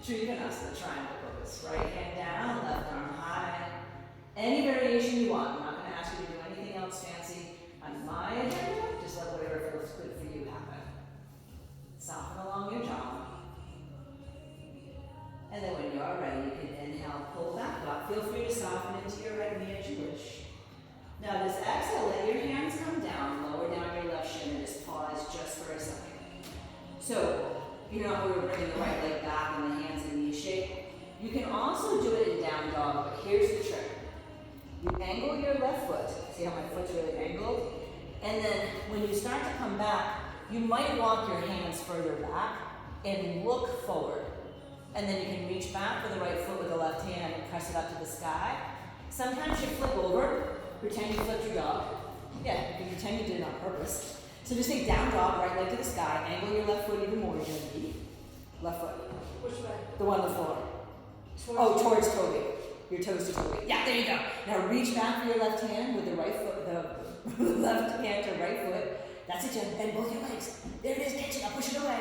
Trikonasana, triangle pose. Right hand down, left arm high. Any variation you want. I'm not going to ask you to do anything else fancy. On my agenda, just let whatever feels good for you happen. Soften along your jaw. And then when you're ready, you can inhale, pull back up. Feel free to soften into your right knee as you wish. Now just exhale, let your hands come down. know how we were bringing the right leg back and the hands in knee shape? You can also do it in down dog, but here's the trick. You angle your left foot. See how my foot's really angled? And then when you start to come back, you might walk your hands further back and look forward. And then you can reach back with the right foot with the left hand and press it up to the sky. Sometimes you flip over, pretend you flipped your dog. Yeah, you can pretend you did it on purpose. So just take down dog, right leg to the sky, angle your left foot even more, you're gonna be. Left foot. Which way? The one on the floor. Towards Toby. Your toes to Toby. Yeah, there you go. Now reach back for your left hand with the right foot, the left hand to right foot. That's it, Jen. Bend both your legs. There it is, catch it, now push it away.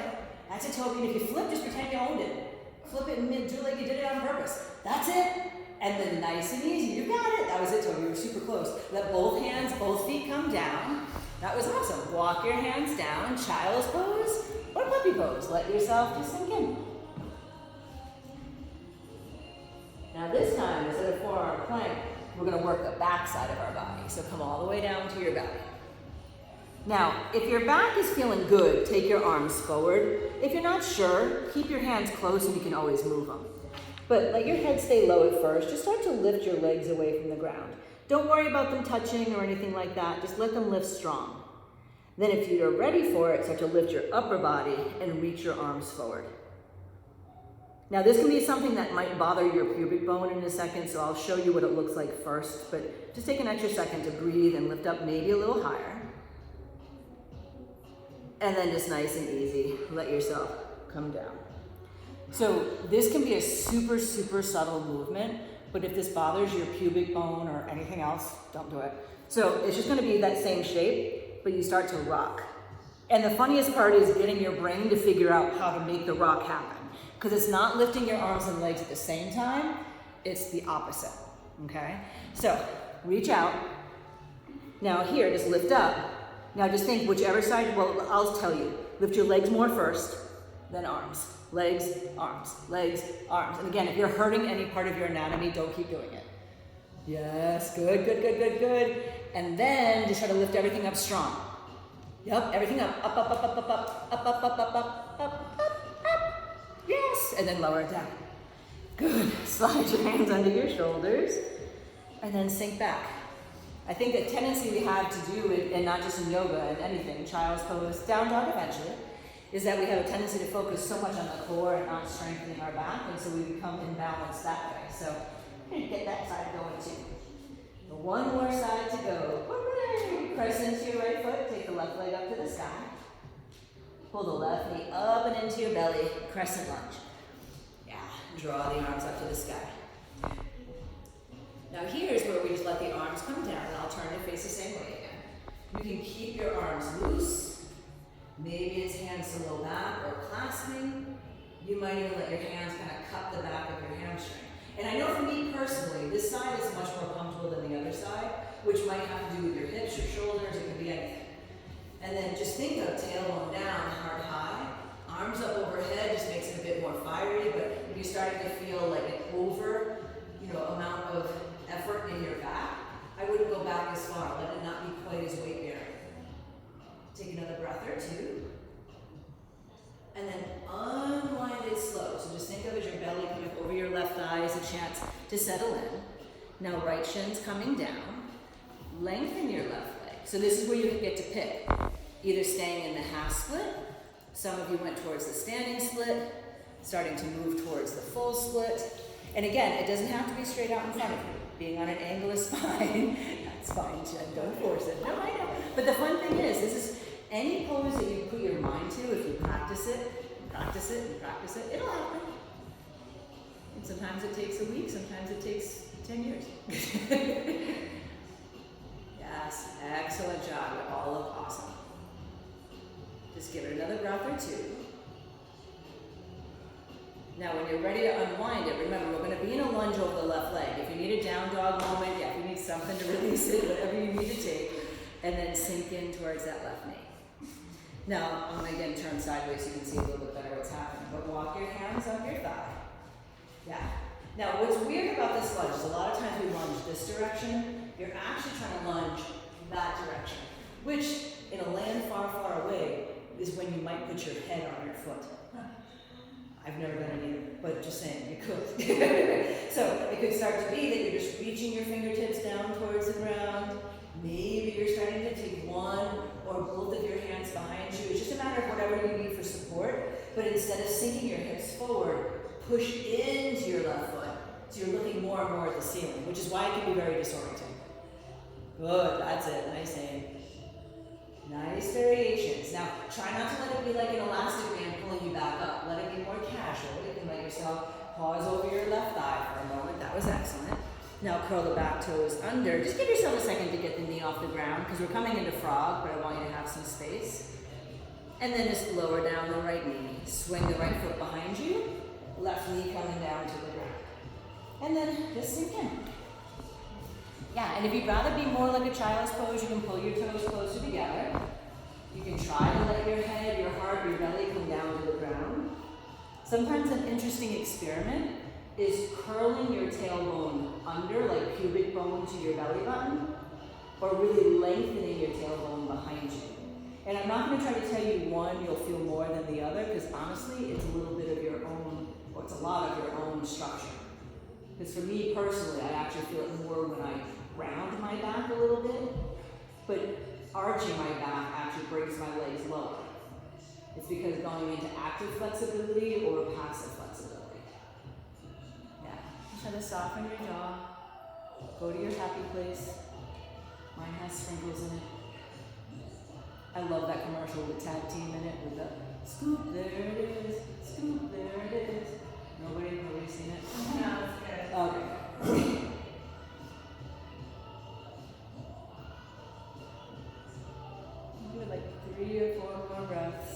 That's it, Toby. And if you flip, just pretend you owned it. Flip it and do it like you did it on purpose. That's it. And then nice and easy. You got it. That was it, Toby. You were super close. Let both hands, both feet come down. That was awesome. Walk your hands down, child's pose or puppy pose. Let yourself just sink in. Now this time, instead of forearm plank, we're gonna work the back side of our body. So come all the way down to your belly. Now, if your back is feeling good, take your arms forward. If you're not sure, keep your hands close and you can always move them. But let your head stay low at first. Just start to lift your legs away from the ground. Don't worry about them touching or anything like that. Just let them lift strong. Then if you're ready for it, start to lift your upper body and reach your arms forward. Now this can be something that might bother your pubic bone in a second, so I'll show you what it looks like first, but just take an extra second to breathe and lift up maybe a little higher. And then just nice and easy, let yourself come down. So this can be a super, super subtle movement, but if this bothers your pubic bone or anything else, don't do it. So it's just gonna be that same shape, but you start to rock. And the funniest part is getting your brain to figure out how to make the rock happen. Because it's not lifting your arms and legs at the same time, it's the opposite, okay? So reach out. Now here, just lift up. Now just think whichever side, well, I'll tell you. Lift your legs more first, then arms. Legs, arms, legs, arms. And again, if you're hurting any part of your anatomy, don't keep doing it. Yes, good, good, good, good, good. And then just try to lift everything up strong. Yep, everything up, up, up, up, up, up, up, up, up, up, up, up, up, up. Yes, and then lower it down. Good. Slide your hands under your shoulders and then sink back. I think a tendency we have to do it, and not just in yoga and anything, child's pose, down dog eventually, is that we have a tendency to focus so much on the core and not strengthening our back, and so we become imbalanced that way. So I'm gonna get that side going too. One more side to go. Hooray! Press into your right foot, take the left leg up to the sky. Pull the left knee up and into your belly, crescent lunge. Yeah, draw the arms up to the sky. Now here's where we just let the arms come down, and I'll turn to face the same way again. You can keep your arms loose. Maybe it's hands to low back or clasping. You might even let your hands kind of cup the back of your hamstring. And I know for me personally, this side is much more comfortable than the other side, which might have to do with your hips, your shoulders, it could be anything. And then just think of tailbone down, heart high, arms up overhead, just makes it a bit more fiery, but if you're starting to feel like an over, amount of effort in your back, I wouldn't go back as far, let it not be quite as weight bearing. Take another breath or two. And then unwind it slow. So just think of as your belly coming over your left thigh as a chance to settle in. Now right shin's coming down. Lengthen your left leg. So this is where you get to pick. Either staying in the half split. Some of you went towards the standing split. Starting to move towards the full split. And again, it doesn't have to be straight out in front of you. Being on an angle is fine. That's fine, Jen. Don't force it. No, I know. But the fun thing is, this is any pose that you put your mind to, if you practice it, it'll happen. And sometimes it takes a week, sometimes it takes 10 years. Yes, excellent job. You all look awesome. Just give it another breath or two. Now when you're ready to unwind it, remember we're going to be in a lunge over the left leg. If you need a down dog moment, if you need something to release it, whatever you need to take, and then sink in towards that left knee. Now, I'm going to again turn sideways so you can see a little bit better what's happening, but walk your hands up your thigh. Yeah. Now, what's weird about this lunge is a lot of times we lunge this direction, you're actually trying to lunge that direction, which in a land far, far away is when you might put your head on your foot. I've never done it either, but just saying, you could. So it could start to be that you're just reaching your fingertips down towards the ground. Maybe you're starting to take one or both of your hands behind you. It's just a matter of whatever you need for support. But instead of sinking your hips forward, push into your left foot. So you're looking more and more at the ceiling, which is why it can be very disorienting. Good, that's it, nice aim. Nice variations. Now, try not to let it be like an elastic band pulling you back up. Let it be more casual. You can let yourself pause over your left thigh for a moment. That was excellent. Now curl the back toes under. Just give yourself a second to get the knee off the ground because we're coming into frog, but I want you to have some space. And then just lower down the right knee. Swing the right foot behind you. Left knee coming down to the ground. And then just sink in. Yeah, and if you'd rather be more like a child's pose, you can pull your toes closer together. You can try to let your head, your heart, your belly come down to the ground. Sometimes an interesting experiment is curling your tailbone under, like pubic bone to your belly button, or really lengthening your tailbone behind you. And I'm not going to try to tell you one you'll feel more than the other, because honestly, it's a little bit of your own, or it's a lot of your own structure. Because for me personally, I actually feel it more when I round my back a little bit, but arching my back actually brings my legs lower. It's because going into active flexibility or passive flexibility. Yeah, just try to soften your jaw, go to your happy place. Mine has sprinkles in it. I love that commercial with the tag team in it with the scoop, there it is, scoop, there it is. Nobody's seen it? No, it's good. Okay. Do it like 3 or 4 more breaths.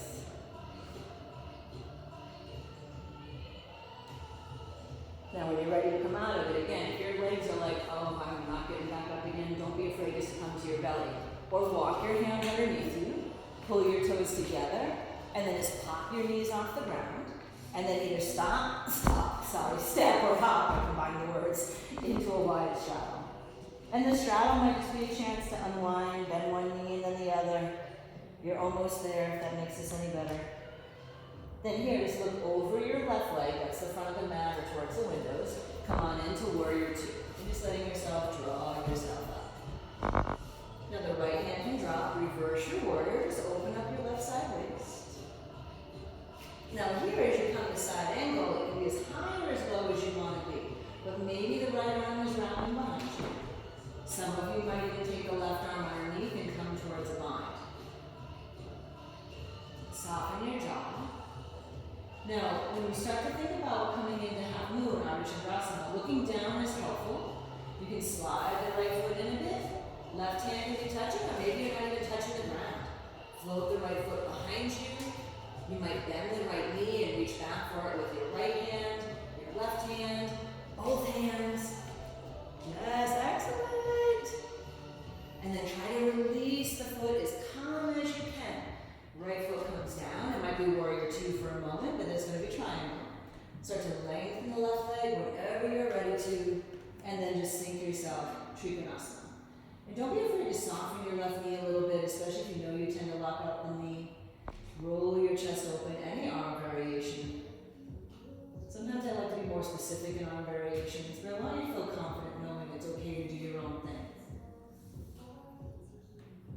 Now when you're ready to come out of it, again, if your legs are like, oh, I'm not getting back up again, don't be afraid to succumb to your belly. Or walk your hands underneath you, pull your toes together, and then just pop your knees off the ground. And then either step or hop, I combine the words, into a wide straddle. And the straddle might just be a chance to unwind, bend one knee and then the other. You're almost there, if that makes this any better. Then here, just look over your left leg, that's the front of the mat or towards the windows. Come on into warrior two. You're just letting yourself draw yourself up. Now the right hand can drop, reverse your warrior, just open up your left side waist. Now here, as you come to side angle, it can be as high or as low as you want to be. But maybe the right arm is rounding behind you. Some of you might even take the left arm underneath and come towards a bind. Soften your jaw. Now, when we start to think about coming into half moon, Ardha Chandrasana, looking down is helpful. You can slide the right foot in a bit. Left hand can be touching, or maybe you're not even touching the ground. Float the right foot behind you. You might bend the right knee and reach back for it with your right hand, your left hand, both hands. Yes, excellent. And then try to release the foot as calm as you can. Right foot comes down. It might be warrior two for a moment, but there's going to be triangle. Start to lengthen the left leg whenever you're ready to, and then just sink yourself, Trikonasana. And don't be afraid to soften your left knee a little bit, especially if you know you tend to lock up the knee. Roll your chest open, any arm variation. Sometimes I like to be more specific in arm variations, but I want you to feel confident knowing it's okay to do your own thing.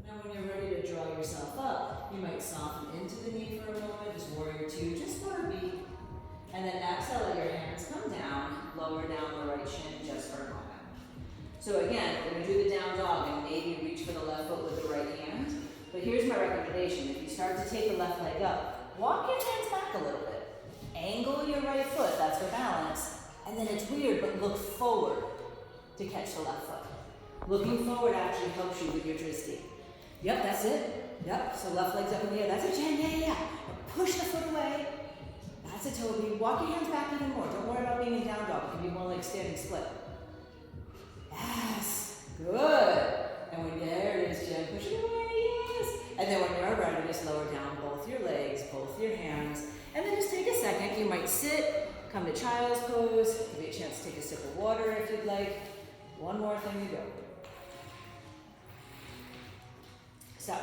Now when you're ready to draw yourself up, you might soften into the knee for a moment, just warrior two, just for a beat. And then exhale, let your hands come down, lower down the right shin just for a moment. So again, we're going to do the down dog and maybe reach for the left foot with the right hand. But here's my recommendation. If you start to take the left leg up, walk your hands back a little bit. Angle your right foot, that's for balance. And then it's weird, but look forward to catch the left foot. Looking forward actually helps you with your dristi. Yep, that's it. Yep, so left leg's up in the air. That's it, Jen, yeah. Push the foot away. That's it, Toby. Walk your hands back even more. Don't worry about being in down dog. It can be more like standing split. Yes, good. And when there it is, Jen, push it away. And then when you're ready, just lower down both your legs, both your hands, and then just take a second. You might sit, come to child's pose, give you a chance to take a sip of water if you'd like. One more thing to go. So,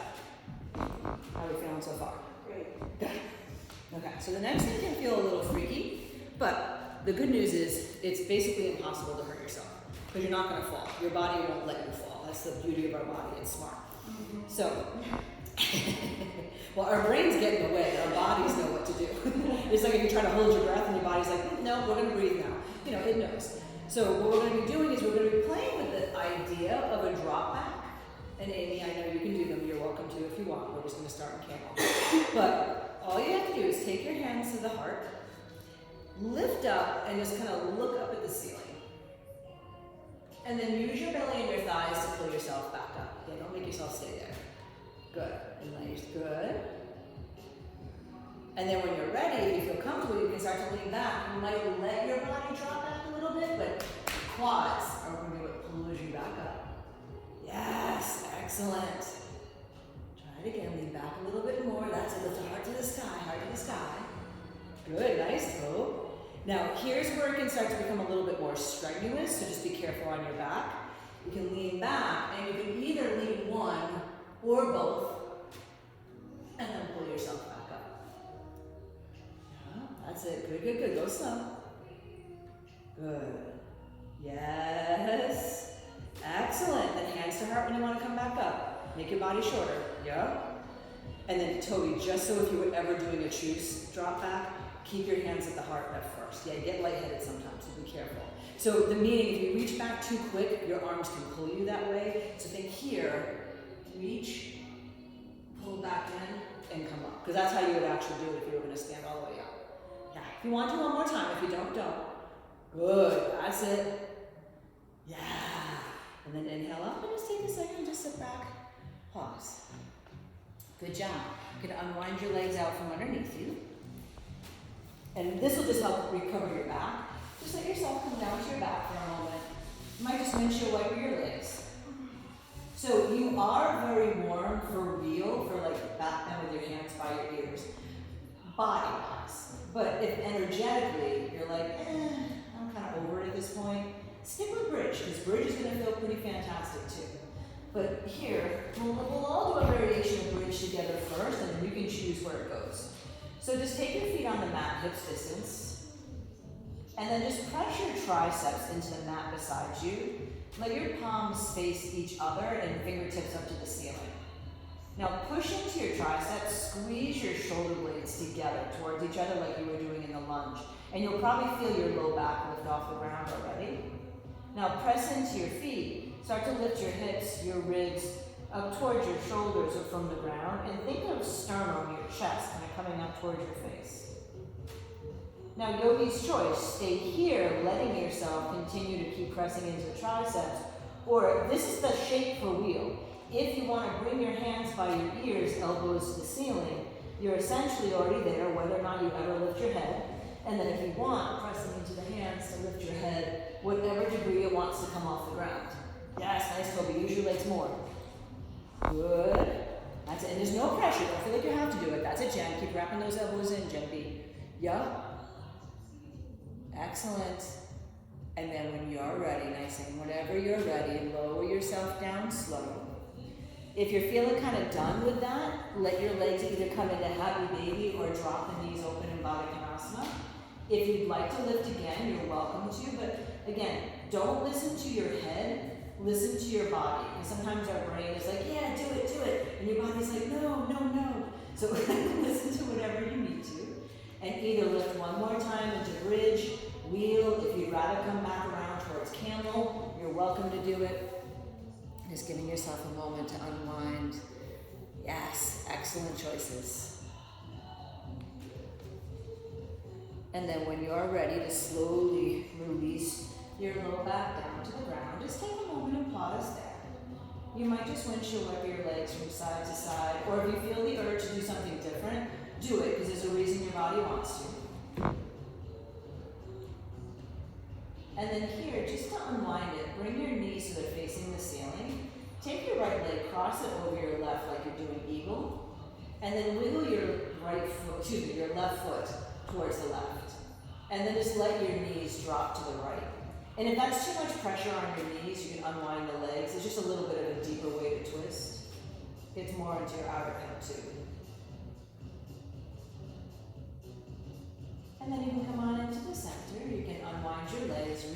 how are we feeling so far? Great. Good. Okay, so the next thing can feel a little freaky. But the good news is it's basically impossible to hurt yourself because you're not going to fall. Your body won't let you fall. That's the beauty of our body. It's smart. So, well, our brains get in the way. Our bodies know what to do. It's like if you try to hold your breath and your body's like, no, we're going to breathe now. You know, it knows. So what we're going to be doing is we're going to be playing with the idea of a drop back. And Amy, I know you can do them. You're welcome to if you want. We're just going to start in camel. But all you have to do is take your hands to the heart, lift up, and just kind of look up at the ceiling. And then use your belly and your thighs to pull yourself back up. Okay, don't make yourself stay there. Good. Nice. Good. And then when you're ready, if you feel comfortable, you can start to lean back. You might let your body drop back a little bit, but quads are going to be what pulls you back up. Yes, excellent. Try it again, lean back a little bit more. That's it, lift the heart to the sky, heart to the sky. Good, nice, toe. Now, here's where it can start to become a little bit more strenuous, so just be careful on your back. You can lean back, and you can either lean one or both, and then pull yourself back up. Yeah, that's it, good, good, good, go slow. Good, yes. Excellent. Then hands to heart when you want to come back up. Make your body shorter. Yeah. And then Toby, just so if you were ever doing a choose drop back, keep your hands at the heart at first. Yeah, you get lightheaded sometimes, so be careful. So the meaning, if you reach back too quick, your arms can pull you that way. So think here, reach, pull back in, and come up. Because that's how you would actually do it if you were going to stand all the way up. Yeah. If you want to, one more time. If you don't, don't. Good. That's it. Yeah. And then inhale up and just take a second, just sit back, pause. Good job. You're gonna unwind your legs out from underneath you. And this will just help recover your back. Just let yourself come down to your back for a moment. You might just windshield wiper your legs. So you are very warm for real, for like back down with your hands by your ears, body-wise. But if energetically, you're like, I'm kind of over it at this point, stick with bridge, because bridge is going to feel pretty fantastic too. But here, we'll all do a variation of bridge together first, and then you can choose where it goes. So just take your feet on the mat, hips distance, and then just press your triceps into the mat beside you. Let your palms face each other and fingertips up to the ceiling. Now push into your triceps, squeeze your shoulder blades together towards each other like you were doing in the lunge. And you'll probably feel your low back lift off the ground already. Now press into your feet. Start to lift your hips, your ribs, up towards your shoulders or from the ground. And think of sternum, your chest, kind of coming up towards your face. Now yogi's choice, stay here, letting yourself continue to keep pressing into the triceps. Or this is the shape for wheel. If you want to bring your hands by your ears, elbows to the ceiling, you're essentially already there, whether or not you ever lift your head. And then if you want, pressing into the hands to lift your head, whatever degree it wants to come off the ground. Yes, nice, Toby. Use your legs more. Good. That's it. And there's no pressure. Don't feel like you have to do it. That's it, Jen. Keep wrapping those elbows in, Jen B. Yup. Excellent. And then when you're ready, nice and whenever you're ready, lower yourself down slow. If you're feeling kind of done with that, let your legs either come into happy baby or drop the knees open in Baddha Konasana. If you'd like to lift again, you're welcome to, but again, don't listen to your head, listen to your body. Because sometimes our brain is like, yeah, do it, and your body's like, no. So listen to whatever you need to, and either lift one more time into bridge, wheel. If you'd rather come back around towards camel, you're welcome to do it. Just giving yourself a moment to unwind. Yes, excellent choices. And then when you're ready to slowly release your low back down to the ground, just take a moment and pause there. You might just windshield wiper your legs from side to side, or if you feel the urge to do something different, do it, because there's a reason your body wants to. And then here, just to unwind it, bring your knees so they're facing the ceiling. Take your right leg, cross it over your left like you're doing eagle, and then wiggle your your left foot towards the left. And then just let your knees drop to the right. And if that's too much pressure on your knees, you can unwind the legs. It's just a little bit of a deeper way to twist. It's more into your outer hip too. And then you can come on into the center.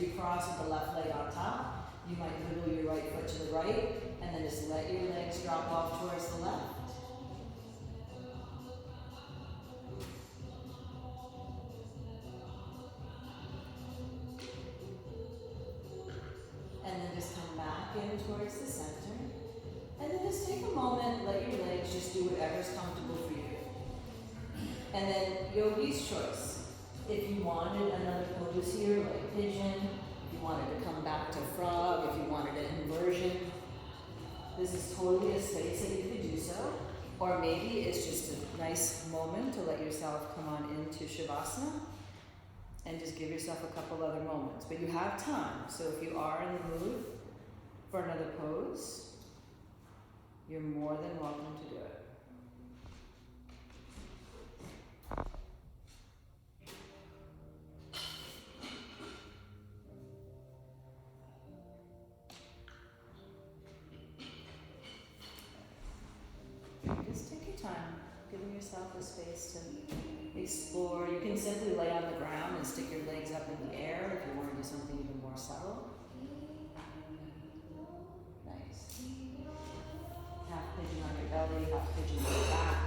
recross with the left leg on top. You might wiggle your right foot to the right, and then just let your legs drop off towards the left. And then just come back in towards the center. And then just take a moment, let your legs just do whatever's comfortable for you. And then yogi's choice. If you wanted another pose here, like pigeon, if you wanted to come back to frog, if you wanted an inversion, this is totally a space that you could do so. Or maybe it's just a nice moment to let yourself come on into Shavasana and just give yourself a couple other moments. But you have time, so if you are in the mood for another pose, you're more than welcome to do it. Just take your time, giving yourself a space to explore. You can simply lay on the ground and stick your legs up in the air if you want to do something even more subtle. Nice. Half pigeon on your belly, half pigeon on your back.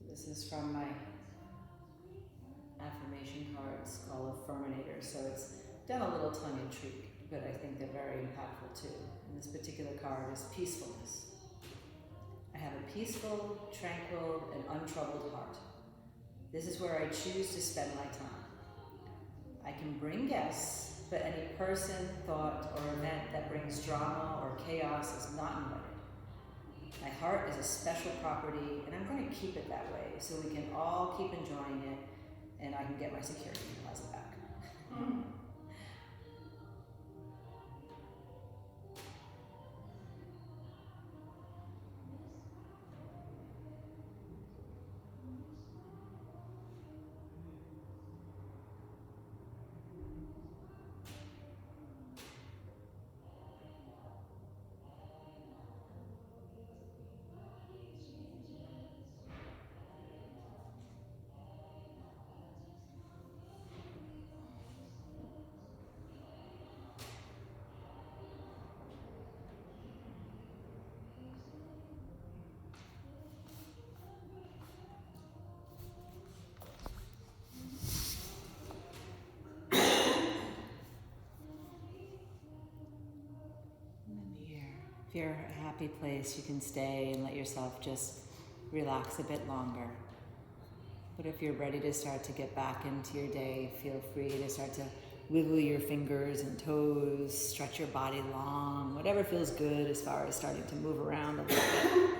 This is from my affirmation cards called Affirminator, so it's done a little tongue-in-cheek, but I think they're very impactful too. And this particular card is peacefulness. I have a peaceful, tranquil, and untroubled heart. This is where I choose to spend my time. I can bring guests, but any person, thought, or event that brings drama or chaos is not invited. My heart is a special property, and I'm going to keep it that way so we can all keep enjoying it, and I can get my security deposit back. If you're a happy place, you can stay and let yourself just relax a bit longer. But if you're ready to start to get back into your day, feel free to start to wiggle your fingers and toes, stretch your body long, whatever feels good as far as starting to move around a little bit.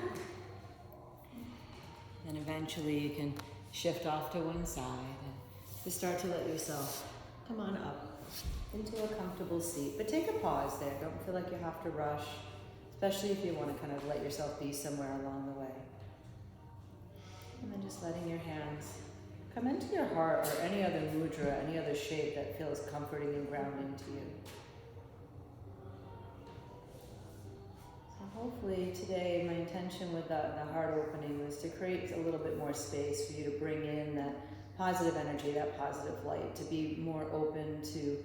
Then eventually you can shift off to one side and just start to let yourself come on up into a comfortable seat. But take a pause there. Don't feel like you have to rush, especially if you want to kind of let yourself be somewhere along the way. And then just letting your hands come into your heart or any other mudra, any other shape that feels comforting and grounding to you. So hopefully today my intention with the heart opening was to create a little bit more space for you to bring in that positive energy, that positive light, to be more open to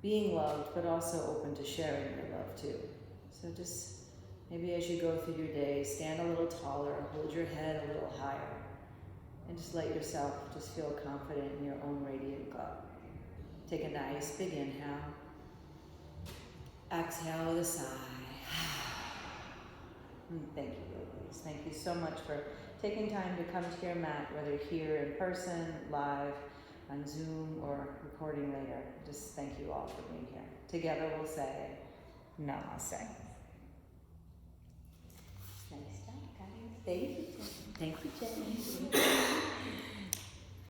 being loved, but also open to sharing your love too. So just maybe as you go through your day, stand a little taller, hold your head a little higher, and just let yourself just feel confident in your own radiant glow. Take a nice big inhale. Exhale with a sigh. Thank you, ladies. Thank you so much for taking time to come to your mat, whether here in person, live, on Zoom or recording later, just thank you all for being here. Together we'll say namaste. Nice job, guys. Thank you, Jen. Thank you, Jenny.